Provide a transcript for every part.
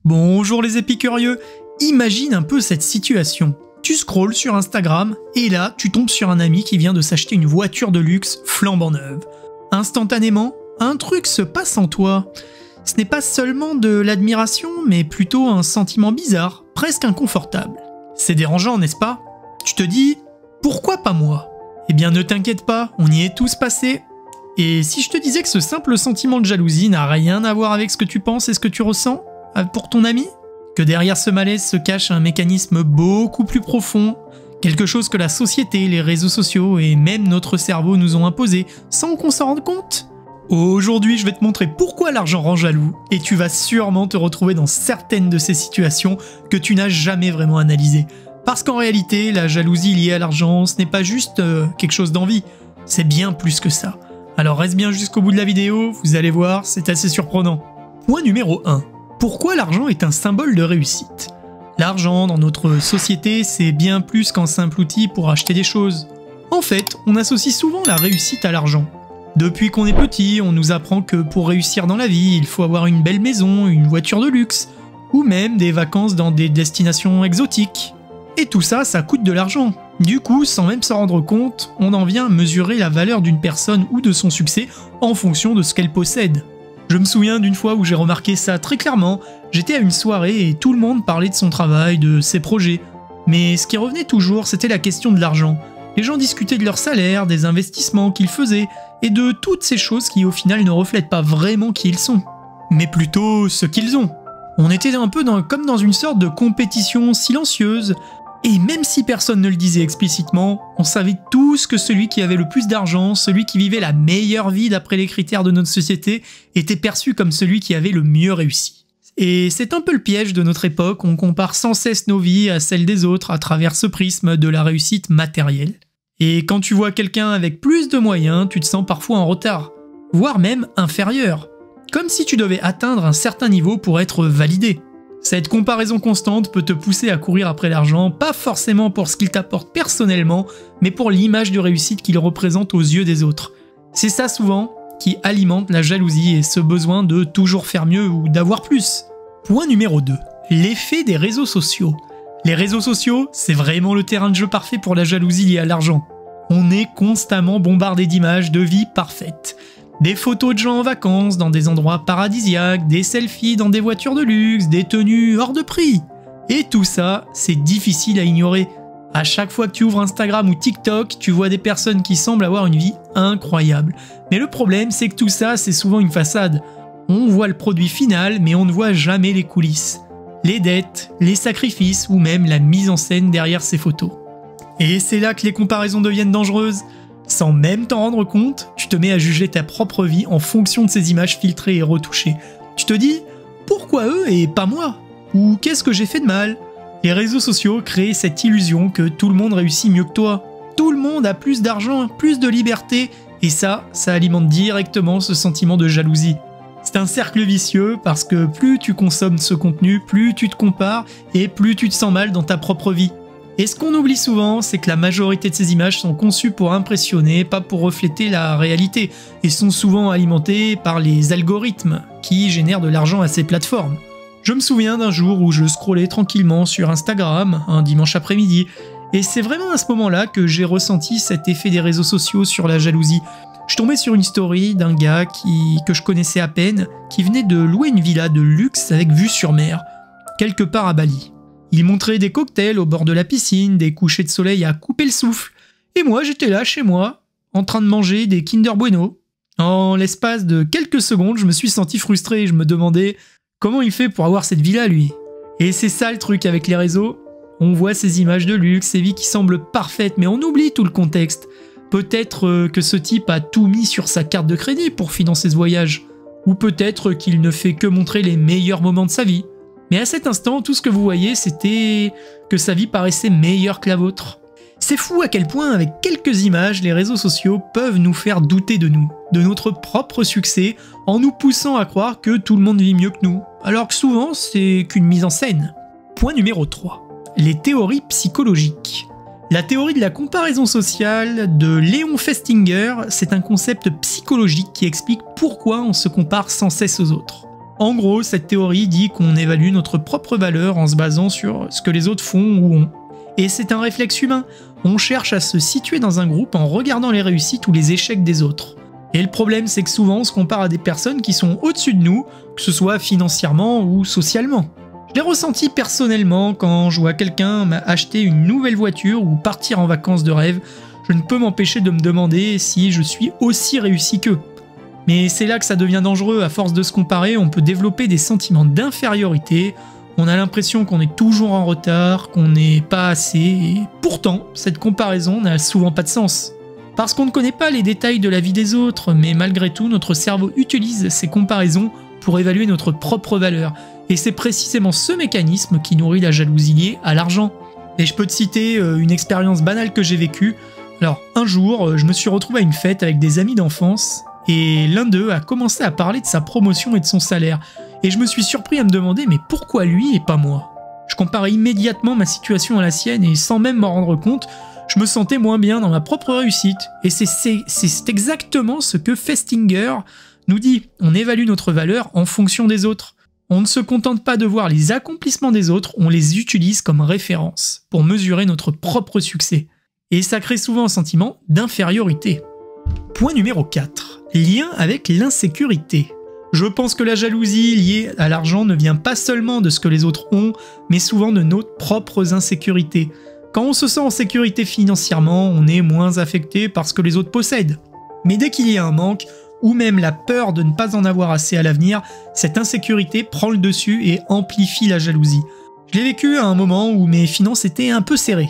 Bonjour les épicurieux, imagine un peu cette situation. Tu scrolles sur Instagram et là tu tombes sur un ami qui vient de s'acheter une voiture de luxe flambant neuve. Instantanément, un truc se passe en toi. Ce n'est pas seulement de l'admiration, mais plutôt un sentiment bizarre, presque inconfortable. C'est dérangeant, n'est-ce pas? Tu te dis, pourquoi pas moi? Eh bien ne t'inquiète pas, on y est tous passés. Et si je te disais que ce simple sentiment de jalousie n'a rien à voir avec ce que tu penses et ce que tu ressens pour ton ami? Que derrière ce malaise se cache un mécanisme beaucoup plus profond, quelque chose que la société, les réseaux sociaux et même notre cerveau nous ont imposé sans qu'on s'en rende compte? Aujourd'hui, je vais te montrer pourquoi l'argent rend jaloux et tu vas sûrement te retrouver dans certaines de ces situations que tu n'as jamais vraiment analysées. Parce qu'en réalité, la jalousie liée à l'argent, ce n'est pas juste quelque chose d'envie, c'est bien plus que ça. Alors reste bien jusqu'au bout de la vidéo, vous allez voir, c'est assez surprenant. Point numéro 1. Pourquoi l'argent est un symbole de réussite? L'argent, dans notre société, c'est bien plus qu'un simple outil pour acheter des choses. En fait, on associe souvent la réussite à l'argent. Depuis qu'on est petit, on nous apprend que pour réussir dans la vie, il faut avoir une belle maison, une voiture de luxe, ou même des vacances dans des destinations exotiques. Et tout ça, ça coûte de l'argent. Du coup, sans même s'en rendre compte, on en vient mesurer la valeur d'une personne ou de son succès en fonction de ce qu'elle possède. Je me souviens d'une fois où j'ai remarqué ça très clairement, j'étais à une soirée et tout le monde parlait de son travail, de ses projets. Mais ce qui revenait toujours, c'était la question de l'argent. Les gens discutaient de leur salaire, des investissements qu'ils faisaient, et de toutes ces choses qui au final ne reflètent pas vraiment qui ils sont, mais plutôt ce qu'ils ont. On était un peu comme dans une sorte de compétition silencieuse, et même si personne ne le disait explicitement, on savait tous que celui qui avait le plus d'argent, celui qui vivait la meilleure vie d'après les critères de notre société, était perçu comme celui qui avait le mieux réussi. Et c'est un peu le piège de notre époque, on compare sans cesse nos vies à celles des autres à travers ce prisme de la réussite matérielle. Et quand tu vois quelqu'un avec plus de moyens, tu te sens parfois en retard, voire même inférieur, comme si tu devais atteindre un certain niveau pour être validé. Cette comparaison constante peut te pousser à courir après l'argent, pas forcément pour ce qu'il t'apporte personnellement, mais pour l'image de réussite qu'il représente aux yeux des autres. C'est ça souvent qui alimente la jalousie et ce besoin de toujours faire mieux ou d'avoir plus. Point numéro 2. L'effet des réseaux sociaux. Les réseaux sociaux, c'est vraiment le terrain de jeu parfait pour la jalousie liée à l'argent. On est constamment bombardé d'images de vie parfaites. Des photos de gens en vacances dans des endroits paradisiaques, des selfies dans des voitures de luxe, des tenues hors de prix. Et tout ça, c'est difficile à ignorer. À chaque fois que tu ouvres Instagram ou TikTok, tu vois des personnes qui semblent avoir une vie incroyable. Mais le problème, c'est que tout ça, c'est souvent une façade. On voit le produit final, mais on ne voit jamais les coulisses. Les dettes, les sacrifices ou même la mise en scène derrière ces photos. Et c'est là que les comparaisons deviennent dangereuses. Sans même t'en rendre compte, tu te mets à juger ta propre vie en fonction de ces images filtrées et retouchées. Tu te dis, pourquoi eux et pas moi? Ou qu'est-ce que j'ai fait de mal? Les réseaux sociaux créent cette illusion que tout le monde réussit mieux que toi. Tout le monde a plus d'argent, plus de liberté, et ça alimente directement ce sentiment de jalousie. C'est un cercle vicieux parce que plus tu consommes ce contenu, plus tu te compares et plus tu te sens mal dans ta propre vie. Et ce qu'on oublie souvent, c'est que la majorité de ces images sont conçues pour impressionner, pas pour refléter la réalité, et sont souvent alimentées par les algorithmes qui génèrent de l'argent à ces plateformes. Je me souviens d'un jour où je scrollais tranquillement sur Instagram, un dimanche après-midi, et c'est vraiment à ce moment-là que j'ai ressenti cet effet des réseaux sociaux sur la jalousie. Je tombais sur une story d'un gars que je connaissais à peine, qui venait de louer une villa de luxe avec vue sur mer, quelque part à Bali. Il montrait des cocktails au bord de la piscine, des couchers de soleil à couper le souffle. Et moi, j'étais là, chez moi, en train de manger des Kinder Bueno. En l'espace de quelques secondes, je me suis senti frustré et je me demandais comment il fait pour avoir cette villa, lui. Et c'est ça le truc avec les réseaux. On voit ces images de luxe, ces vies qui semblent parfaites, mais on oublie tout le contexte. Peut-être que ce type a tout mis sur sa carte de crédit pour financer ce voyage. Ou peut-être qu'il ne fait que montrer les meilleurs moments de sa vie. Mais à cet instant, tout ce que vous voyez, c'était que sa vie paraissait meilleure que la vôtre. C'est fou à quel point, avec quelques images, les réseaux sociaux peuvent nous faire douter de nous, de notre propre succès, en nous poussant à croire que tout le monde vit mieux que nous, alors que souvent, c'est qu'une mise en scène. Point numéro 3. Les théories psychologiques. La théorie de la comparaison sociale de Léon Festinger, c'est un concept psychologique qui explique pourquoi on se compare sans cesse aux autres. En gros, cette théorie dit qu'on évalue notre propre valeur en se basant sur ce que les autres font ou ont. Et c'est un réflexe humain. On cherche à se situer dans un groupe en regardant les réussites ou les échecs des autres. Et le problème, c'est que souvent on se compare à des personnes qui sont au-dessus de nous, que ce soit financièrement ou socialement. Je l'ai ressenti personnellement quand je vois quelqu'un acheter une nouvelle voiture ou partir en vacances de rêve. Je ne peux m'empêcher de me demander si je suis aussi réussi qu'eux. Mais c'est là que ça devient dangereux, à force de se comparer, on peut développer des sentiments d'infériorité, on a l'impression qu'on est toujours en retard, qu'on n'est pas assez, et pourtant, cette comparaison n'a souvent pas de sens. Parce qu'on ne connaît pas les détails de la vie des autres, mais malgré tout, notre cerveau utilise ces comparaisons pour évaluer notre propre valeur, et c'est précisément ce mécanisme qui nourrit la jalousie liée à l'argent. Et je peux te citer une expérience banale que j'ai vécue. Alors, un jour, je me suis retrouvé à une fête avec des amis d'enfance, et l'un d'eux a commencé à parler de sa promotion et de son salaire. Et je me suis surpris à me demander mais pourquoi lui et pas moi? Je comparais immédiatement ma situation à la sienne et sans même m'en rendre compte, je me sentais moins bien dans ma propre réussite. Et c'est exactement ce que Festinger nous dit. On évalue notre valeur en fonction des autres. On ne se contente pas de voir les accomplissements des autres, on les utilise comme référence pour mesurer notre propre succès. Et ça crée souvent un sentiment d'infériorité. Point numéro 4. Lien avec l'insécurité. Je pense que la jalousie liée à l'argent ne vient pas seulement de ce que les autres ont, mais souvent de nos propres insécurités. Quand on se sent en sécurité financièrement, on est moins affecté par ce que les autres possèdent. Mais dès qu'il y a un manque, ou même la peur de ne pas en avoir assez à l'avenir, cette insécurité prend le dessus et amplifie la jalousie. Je l'ai vécu à un moment où mes finances étaient un peu serrées.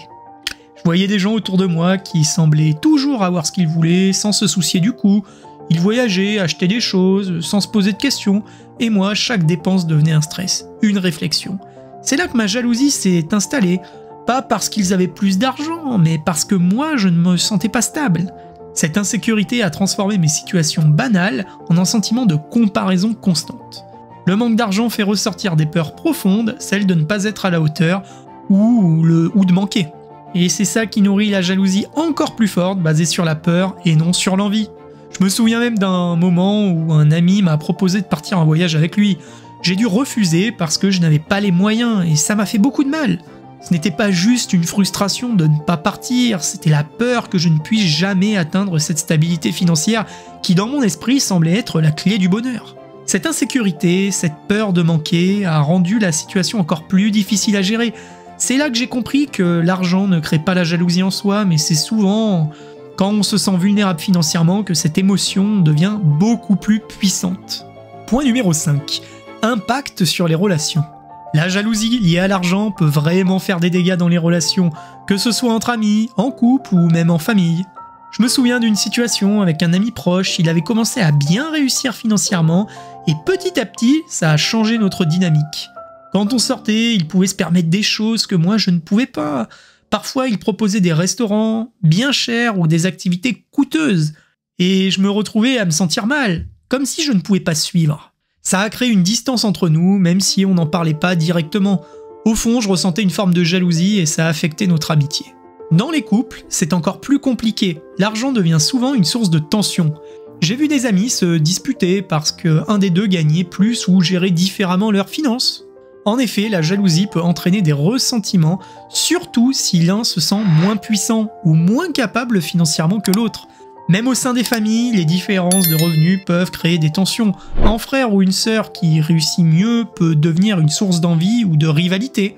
Je voyais des gens autour de moi qui semblaient toujours avoir ce qu'ils voulaient, sans se soucier du coût. Ils voyageaient, achetaient des choses, sans se poser de questions, et moi, chaque dépense devenait un stress, une réflexion. C'est là que ma jalousie s'est installée, pas parce qu'ils avaient plus d'argent, mais parce que moi, je ne me sentais pas stable. Cette insécurité a transformé mes situations banales en un sentiment de comparaison constante. Le manque d'argent fait ressortir des peurs profondes, celles de ne pas être à la hauteur, ou de manquer. Et c'est ça qui nourrit la jalousie encore plus forte, basée sur la peur et non sur l'envie. Je me souviens même d'un moment où un ami m'a proposé de partir en voyage avec lui. J'ai dû refuser parce que je n'avais pas les moyens et ça m'a fait beaucoup de mal. Ce n'était pas juste une frustration de ne pas partir, c'était la peur que je ne puisse jamais atteindre cette stabilité financière qui dans mon esprit semblait être la clé du bonheur. Cette insécurité, cette peur de manquer a rendu la situation encore plus difficile à gérer. C'est là que j'ai compris que l'argent ne crée pas la jalousie en soi, mais c'est souvent quand on se sent vulnérable financièrement que cette émotion devient beaucoup plus puissante. Point numéro 5. Impact sur les relations. La jalousie liée à l'argent peut vraiment faire des dégâts dans les relations, que ce soit entre amis, en couple ou même en famille. Je me souviens d'une situation avec un ami proche, il avait commencé à bien réussir financièrement et petit à petit, ça a changé notre dynamique. Quand on sortait, il pouvait se permettre des choses que moi je ne pouvais pas. Parfois, il proposait des restaurants bien chers ou des activités coûteuses. Et je me retrouvais à me sentir mal, comme si je ne pouvais pas suivre. Ça a créé une distance entre nous, même si on n'en parlait pas directement. Au fond, je ressentais une forme de jalousie et ça a affecté notre amitié. Dans les couples, c'est encore plus compliqué. L'argent devient souvent une source de tension. J'ai vu des amis se disputer parce qu'un des deux gagnait plus ou gérait différemment leurs finances. En effet, la jalousie peut entraîner des ressentiments, surtout si l'un se sent moins puissant ou moins capable financièrement que l'autre. Même au sein des familles, les différences de revenus peuvent créer des tensions. Un frère ou une sœur qui réussit mieux peut devenir une source d'envie ou de rivalité.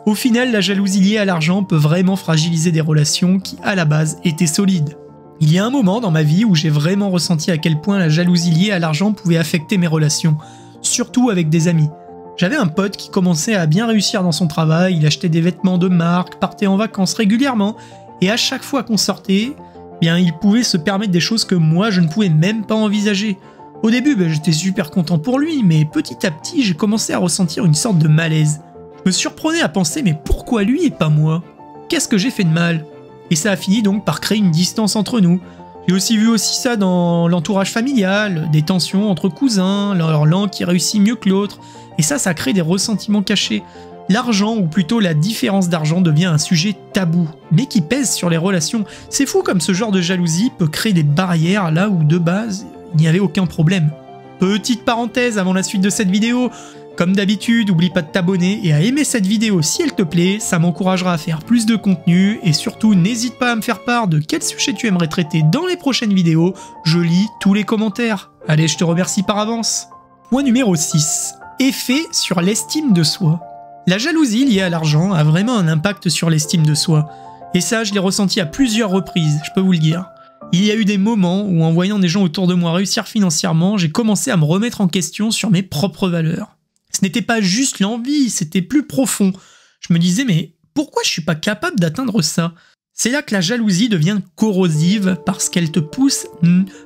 Au final, la jalousie liée à l'argent peut vraiment fragiliser des relations qui, à la base, étaient solides. Il y a un moment dans ma vie où j'ai vraiment ressenti à quel point la jalousie liée à l'argent pouvait affecter mes relations, surtout avec des amis. J'avais un pote qui commençait à bien réussir dans son travail, il achetait des vêtements de marque, partait en vacances régulièrement, et à chaque fois qu'on sortait, il pouvait se permettre des choses que moi je ne pouvais même pas envisager. Au début, j'étais super content pour lui, mais petit à petit, j'ai commencé à ressentir une sorte de malaise. Je me surprenais à penser, mais pourquoi lui et pas moi? Qu'est-ce que j'ai fait de mal? Et ça a fini donc par créer une distance entre nous. J'ai aussi vu ça dans l'entourage familial, des tensions entre cousins, l'un qui réussit mieux que l'autre, et ça crée des ressentiments cachés. L'argent, ou plutôt la différence d'argent, devient un sujet tabou, mais qui pèse sur les relations. C'est fou comme ce genre de jalousie peut créer des barrières là où de base, il n'y avait aucun problème. Petite parenthèse avant la suite de cette vidéo, comme d'habitude, n'oublie pas de t'abonner et à aimer cette vidéo si elle te plaît, ça m'encouragera à faire plus de contenu et surtout n'hésite pas à me faire part de quel sujet tu aimerais traiter dans les prochaines vidéos, je lis tous les commentaires. Allez, je te remercie par avance. Point numéro 6. Effet sur l'estime de soi. La jalousie liée à l'argent a vraiment un impact sur l'estime de soi. Et ça, je l'ai ressenti à plusieurs reprises, je peux vous le dire. Il y a eu des moments où en voyant des gens autour de moi réussir financièrement, j'ai commencé à me remettre en question sur mes propres valeurs. Ce n'était pas juste l'envie, c'était plus profond. Je me disais, mais pourquoi je suis pas capable d'atteindre ça? C'est là que la jalousie devient corrosive parce qu'elle te pousse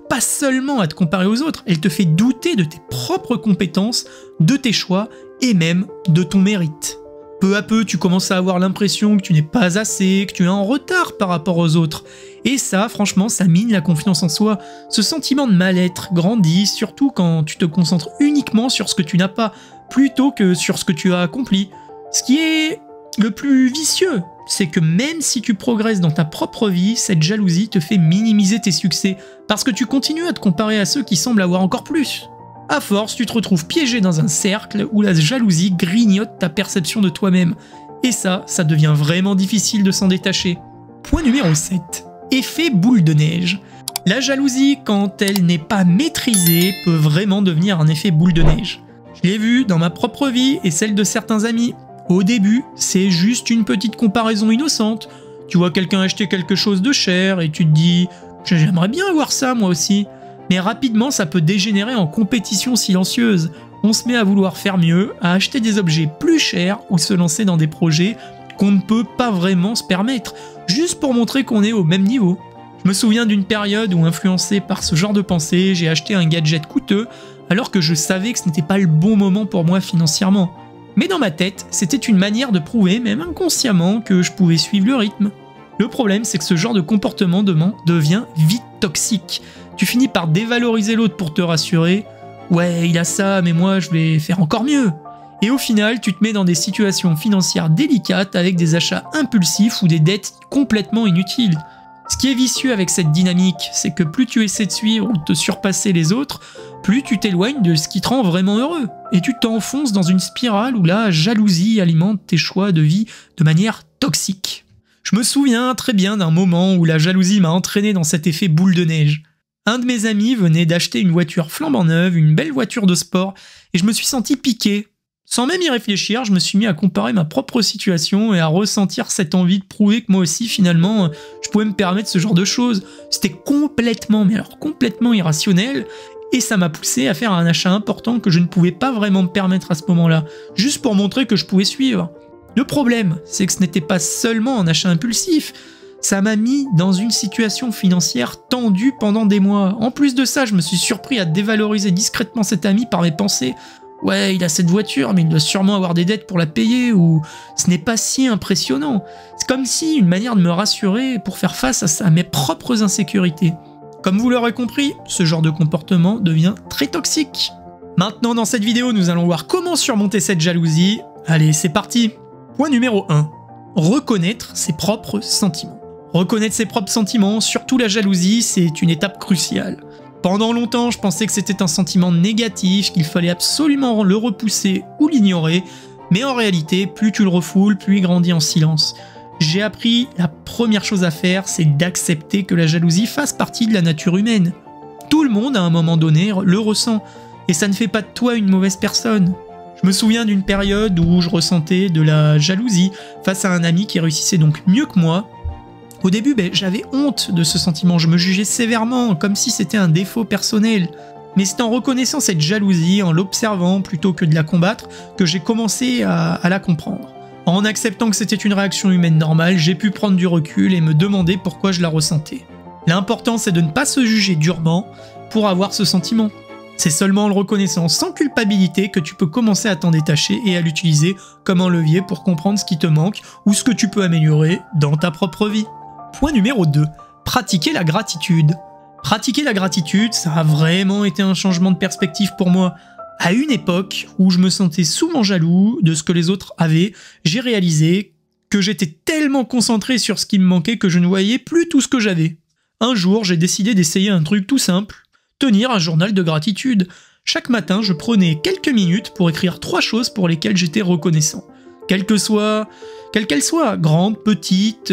pas seulement à te comparer aux autres, elle te fait douter de tes propres compétences, de tes choix et même de ton mérite. Peu à peu, tu commences à avoir l'impression que tu n'es pas assez, que tu es en retard par rapport aux autres. Et ça, franchement, ça mine la confiance en soi. Ce sentiment de mal-être grandit, surtout quand tu te concentres uniquement sur ce que tu n'as pas, plutôt que sur ce que tu as accompli. Ce qui est le plus vicieux, c'est que même si tu progresses dans ta propre vie, cette jalousie te fait minimiser tes succès, parce que tu continues à te comparer à ceux qui semblent avoir encore plus. À force, tu te retrouves piégé dans un cercle où la jalousie grignote ta perception de toi-même. Et ça devient vraiment difficile de s'en détacher. Point numéro 7. Effet boule de neige. La jalousie, quand elle n'est pas maîtrisée, peut vraiment devenir un effet boule de neige. Je l'ai vu dans ma propre vie et celle de certains amis. Au début, c'est juste une petite comparaison innocente. Tu vois quelqu'un acheter quelque chose de cher et tu te dis « j'aimerais bien avoir ça moi aussi ». Mais rapidement, ça peut dégénérer en compétition silencieuse. On se met à vouloir faire mieux, à acheter des objets plus chers ou se lancer dans des projets qu'on ne peut pas vraiment se permettre, juste pour montrer qu'on est au même niveau. Je me souviens d'une période où, influencé par ce genre de pensée, j'ai acheté un gadget coûteux alors que je savais que ce n'était pas le bon moment pour moi financièrement. Mais dans ma tête, c'était une manière de prouver, même inconsciemment, que je pouvais suivre le rythme. Le problème, c'est que ce genre de comportement devient vite toxique. Tu finis par dévaloriser l'autre pour te rassurer. Ouais, il a ça, mais moi, je vais faire encore mieux. Et au final, tu te mets dans des situations financières délicates avec des achats impulsifs ou des dettes complètement inutiles. Ce qui est vicieux avec cette dynamique, c'est que plus tu essaies de suivre ou de te surpasser les autres, plus tu t'éloignes de ce qui te rend vraiment heureux. Et tu t'enfonces dans une spirale où la jalousie alimente tes choix de vie de manière toxique. Je me souviens très bien d'un moment où la jalousie m'a entraîné dans cet effet boule de neige. Un de mes amis venait d'acheter une voiture flambant neuve, une belle voiture de sport, et je me suis senti piqué. Sans même y réfléchir, je me suis mis à comparer ma propre situation et à ressentir cette envie de prouver que moi aussi, finalement, je pouvais me permettre ce genre de choses. C'était complètement, mais alors complètement irrationnel, et ça m'a poussé à faire un achat important que je ne pouvais pas vraiment me permettre à ce moment-là, juste pour montrer que je pouvais suivre. Le problème, c'est que ce n'était pas seulement un achat impulsif, ça m'a mis dans une situation financière tendue pendant des mois. En plus de ça, je me suis surpris à dévaloriser discrètement cet ami par mes pensées. Ouais, il a cette voiture, mais il doit sûrement avoir des dettes pour la payer, ou ce n'est pas si impressionnant. C'est comme si une manière de me rassurer pour faire face à mes propres insécurités. Comme vous l'aurez compris, ce genre de comportement devient très toxique. Maintenant, dans cette vidéo, nous allons voir comment surmonter cette jalousie. Allez, c'est parti. Point numéro 1. Reconnaître ses propres sentiments. Reconnaître ses propres sentiments, surtout la jalousie, c'est une étape cruciale. Pendant longtemps, je pensais que c'était un sentiment négatif, qu'il fallait absolument le repousser ou l'ignorer, mais en réalité, plus tu le refoules, plus il grandit en silence. J'ai appris, la première chose à faire, c'est d'accepter que la jalousie fasse partie de la nature humaine. Tout le monde, à un moment donné, le ressent, et ça ne fait pas de toi une mauvaise personne. Je me souviens d'une période où je ressentais de la jalousie face à un ami qui réussissait donc mieux que moi. Au début, j'avais honte de ce sentiment, je me jugeais sévèrement, comme si c'était un défaut personnel. Mais c'est en reconnaissant cette jalousie, en l'observant plutôt que de la combattre, que j'ai commencé à la comprendre. En acceptant que c'était une réaction humaine normale, j'ai pu prendre du recul et me demander pourquoi je la ressentais. L'important, c'est de ne pas se juger durement pour avoir ce sentiment. C'est seulement en le reconnaissant sans culpabilité que tu peux commencer à t'en détacher et à l'utiliser comme un levier pour comprendre ce qui te manque ou ce que tu peux améliorer dans ta propre vie. Point numéro 2. Pratiquer la gratitude. Pratiquer la gratitude, ça a vraiment été un changement de perspective pour moi. À une époque où je me sentais souvent jaloux de ce que les autres avaient, j'ai réalisé que j'étais tellement concentré sur ce qui me manquait que je ne voyais plus tout ce que j'avais. Un jour, j'ai décidé d'essayer un truc tout simple, tenir un journal de gratitude. Chaque matin, je prenais quelques minutes pour écrire 3 choses pour lesquelles j'étais reconnaissant. Quelle qu'elle soit, grande, petite,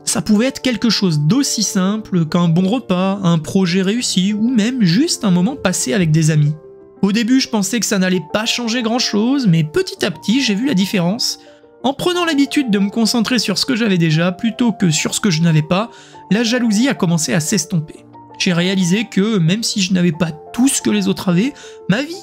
ça pouvait être quelque chose d'aussi simple qu'un bon repas, un projet réussi ou même juste un moment passé avec des amis. Au début, je pensais que ça n'allait pas changer grand-chose, mais petit à petit, j'ai vu la différence. En prenant l'habitude de me concentrer sur ce que j'avais déjà plutôt que sur ce que je n'avais pas, la jalousie a commencé à s'estomper. J'ai réalisé que même si je n'avais pas tout ce que les autres avaient, ma vie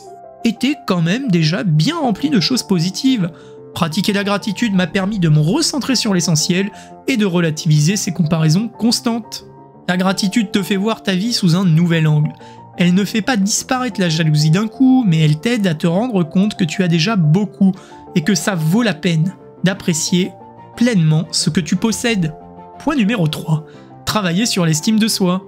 était quand même déjà bien remplie de choses positives. Pratiquer la gratitude m'a permis de me recentrer sur l'essentiel et de relativiser ces comparaisons constantes. La gratitude te fait voir ta vie sous un nouvel angle. Elle ne fait pas disparaître la jalousie d'un coup, mais elle t'aide à te rendre compte que tu as déjà beaucoup et que ça vaut la peine d'apprécier pleinement ce que tu possèdes. Point numéro 3. Travailler sur l'estime de soi.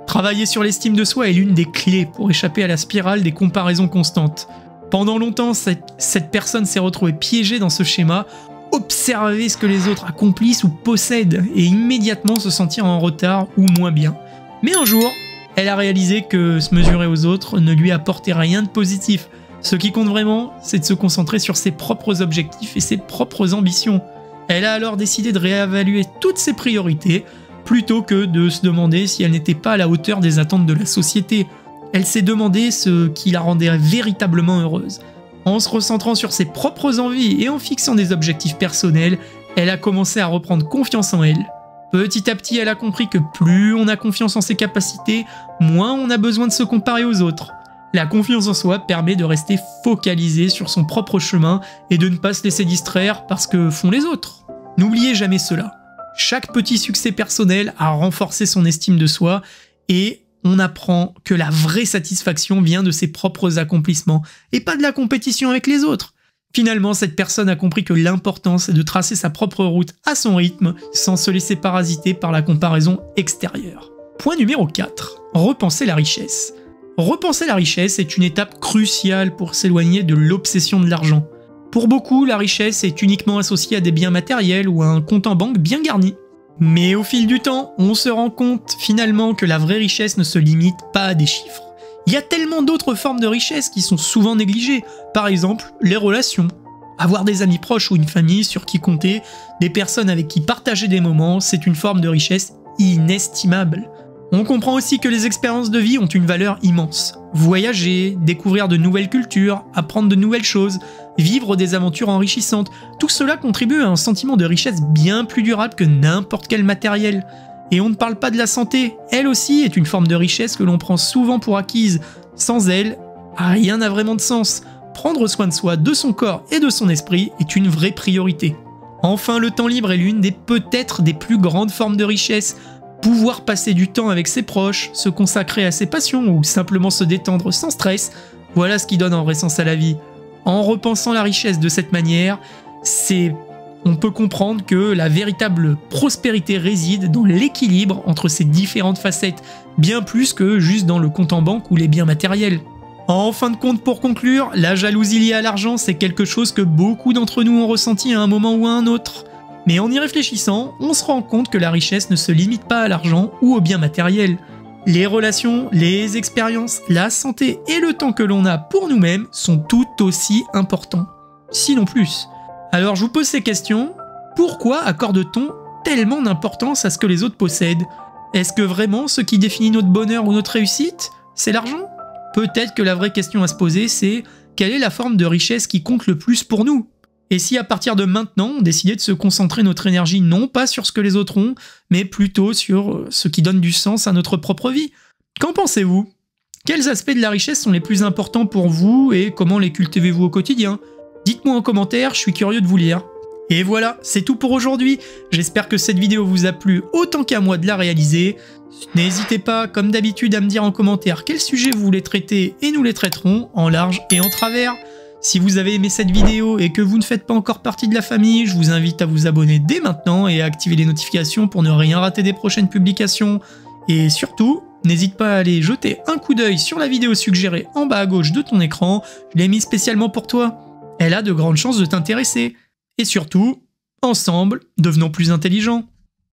Travailler sur l'estime de soi est l'une des clés pour échapper à la spirale des comparaisons constantes. Pendant longtemps, cette personne s'est retrouvée piégée dans ce schéma, observer ce que les autres accomplissent ou possèdent et immédiatement se sentir en retard ou moins bien. Mais un jour, elle a réalisé que se mesurer aux autres ne lui apportait rien de positif. Ce qui compte vraiment, c'est de se concentrer sur ses propres objectifs et ses propres ambitions. Elle a alors décidé de réévaluer toutes ses priorités, plutôt que de se demander si elle n'était pas à la hauteur des attentes de la société. Elle s'est demandé ce qui la rendait véritablement heureuse. En se recentrant sur ses propres envies et en fixant des objectifs personnels, elle a commencé à reprendre confiance en elle. Petit à petit, elle a compris que plus on a confiance en ses capacités, moins on a besoin de se comparer aux autres. La confiance en soi permet de rester focalisé sur son propre chemin et de ne pas se laisser distraire par ce que font les autres. N'oubliez jamais cela. Chaque petit succès personnel a renforcé son estime de soi et on apprend que la vraie satisfaction vient de ses propres accomplissements et pas de la compétition avec les autres. Finalement, cette personne a compris que l'important c'est de tracer sa propre route à son rythme sans se laisser parasiter par la comparaison extérieure. Point numéro 4. Repenser la richesse. Repenser la richesse est une étape cruciale pour s'éloigner de l'obsession de l'argent. Pour beaucoup, la richesse est uniquement associée à des biens matériels ou à un compte en banque bien garni. Mais au fil du temps, on se rend compte finalement que la vraie richesse ne se limite pas à des chiffres. Il y a tellement d'autres formes de richesse qui sont souvent négligées, par exemple les relations. Avoir des amis proches ou une famille sur qui compter, des personnes avec qui partager des moments, c'est une forme de richesse inestimable. On comprend aussi que les expériences de vie ont une valeur immense. Voyager, découvrir de nouvelles cultures, apprendre de nouvelles choses, vivre des aventures enrichissantes, tout cela contribue à un sentiment de richesse bien plus durable que n'importe quel matériel. Et on ne parle pas de la santé, elle aussi est une forme de richesse que l'on prend souvent pour acquise. Sans elle, rien n'a vraiment de sens. Prendre soin de soi, de son corps et de son esprit est une vraie priorité. Enfin, le temps libre est l'une des peut-être des plus grandes formes de richesse. Pouvoir passer du temps avec ses proches, se consacrer à ses passions ou simplement se détendre sans stress, voilà ce qui donne un vrai sens à la vie. En repensant la richesse de cette manière, on peut comprendre que la véritable prospérité réside dans l'équilibre entre ces différentes facettes, bien plus que juste dans le compte en banque ou les biens matériels. En fin de compte, pour conclure, la jalousie liée à l'argent, c'est quelque chose que beaucoup d'entre nous ont ressenti à un moment ou à un autre. Mais en y réfléchissant, on se rend compte que la richesse ne se limite pas à l'argent ou aux biens matériels. Les relations, les expériences, la santé et le temps que l'on a pour nous-mêmes sont tout aussi importants, sinon plus. Alors je vous pose ces questions, pourquoi accorde-t-on tellement d'importance à ce que les autres possèdent? Est-ce que vraiment ce qui définit notre bonheur ou notre réussite, c'est l'argent? Peut-être que la vraie question à se poser c'est, quelle est la forme de richesse qui compte le plus pour nous? Et si à partir de maintenant, on décidait de se concentrer notre énergie non pas sur ce que les autres ont, mais plutôt sur ce qui donne du sens à notre propre vie? Qu'en pensez-vous? Quels aspects de la richesse sont les plus importants pour vous et comment les cultivez-vous au quotidien? Dites-moi en commentaire, je suis curieux de vous lire. Et voilà, c'est tout pour aujourd'hui. J'espère que cette vidéo vous a plu autant qu'à moi de la réaliser. N'hésitez pas, comme d'habitude, à me dire en commentaire quel sujet vous voulez traiter et nous les traiterons en large et en travers. Si vous avez aimé cette vidéo et que vous ne faites pas encore partie de la famille, je vous invite à vous abonner dès maintenant et à activer les notifications pour ne rien rater des prochaines publications. Et surtout, n'hésite pas à aller jeter un coup d'œil sur la vidéo suggérée en bas à gauche de ton écran, je l'ai mise spécialement pour toi. Elle a de grandes chances de t'intéresser. Et surtout, ensemble, devenons plus intelligents.